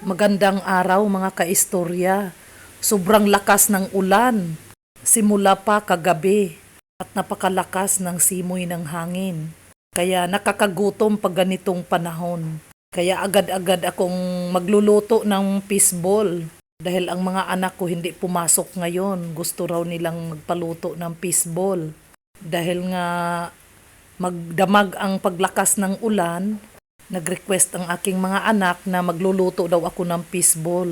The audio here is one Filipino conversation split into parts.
Magandang araw mga kaistorya. Sobrang lakas ng ulan. Simula pa kagabi at napakalakas ng simoy ng hangin. Kaya nakakagutom pag ganitong panahon. Kaya agad-agad akong magluluto ng fishball. Dahil ang mga anak ko hindi pumasok ngayon. Gusto raw nilang magpaluto ng fishball. Dahil nga magdamag ang paglakas ng ulan, nag-request ang aking mga anak na magluluto daw ako ng fishball.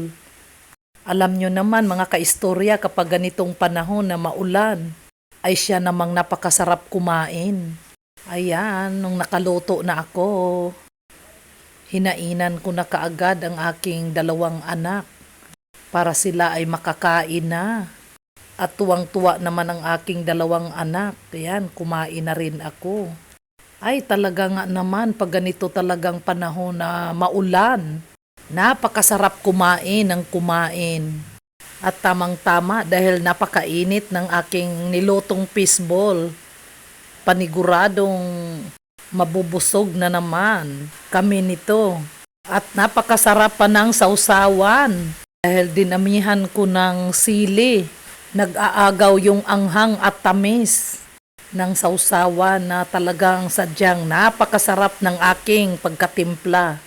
Alam nyo naman mga kaistorya, kapag ganitong panahon na maulan, ay siya namang napakasarap kumain. Ayan, nung nakaluto na ako, hinainan ko na kaagad ang aking dalawang anak para sila ay makakain na. At tuwang-tuwa naman ang aking dalawang anak. Ayan, kumain na rin ako. Ay talaga nga naman pag ganito talagang panahon na maulan, napakasarap kumain ng kumain. At tamang-tama dahil napakainit ng aking nilutong fishball. Paniguradong mabubusog na naman kami nito. At napakasarap pa ng sausawan dahil dinamihan ko ng sili. Nag-aagaw yung anghang at tamis ng sausawan na talagang sadyang napakasarap ng aking pagkatimpla.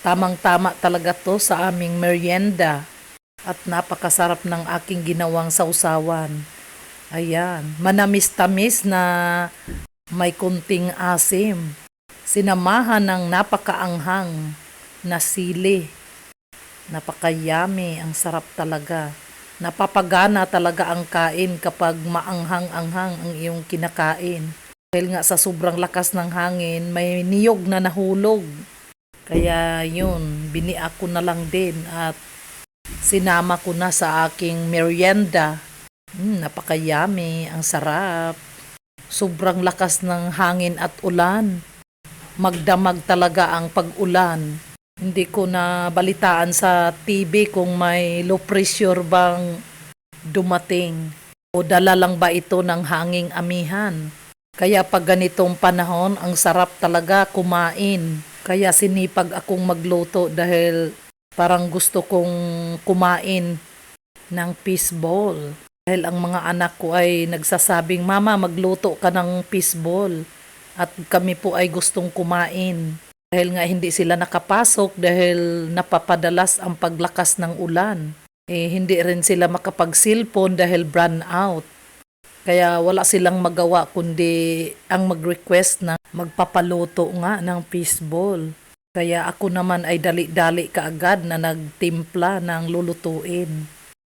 Tamang-tama talaga to sa aming merienda at napakasarap ng aking ginawang sausawan. Ayan, manamis-tamis na may kunting asim. Sinamahan ng napakaanghang na sili. Napakayami, ang sarap talaga. Napapagana talaga ang kain kapag maanghang-anghang ang iyong kinakain. Dahil nga sa sobrang lakas ng hangin, may niyog na nahulog. Kaya yun, biniak ko na lang din at sinama ko na sa aking merienda. Napakayami, ang sarap. Sobrang lakas ng hangin at ulan. Magdamag talaga ang pag-ulan. Hindi ko na balitaan sa TV kung may low pressure bang dumating o dala lang ba ito ng hanging amihan. Kaya pag ganitong panahon, ang sarap talaga kumain. Kaya sinipag akong magluto dahil parang gusto kong kumain ng fishball. Dahil ang mga anak ko ay nagsasabing, "Mama, magluto ka ng fishball." At kami po ay gustong kumain. Dahil nga hindi sila nakapasok dahil napapadalas ang paglakas ng ulan. Hindi rin sila makapag-cellphone dahil brownout out. Kaya wala silang magawa kundi ang mag-request na magpapaluto nga ng fishball. Kaya ako naman ay dali-dali kaagad na nagtimpla ng lulutuin.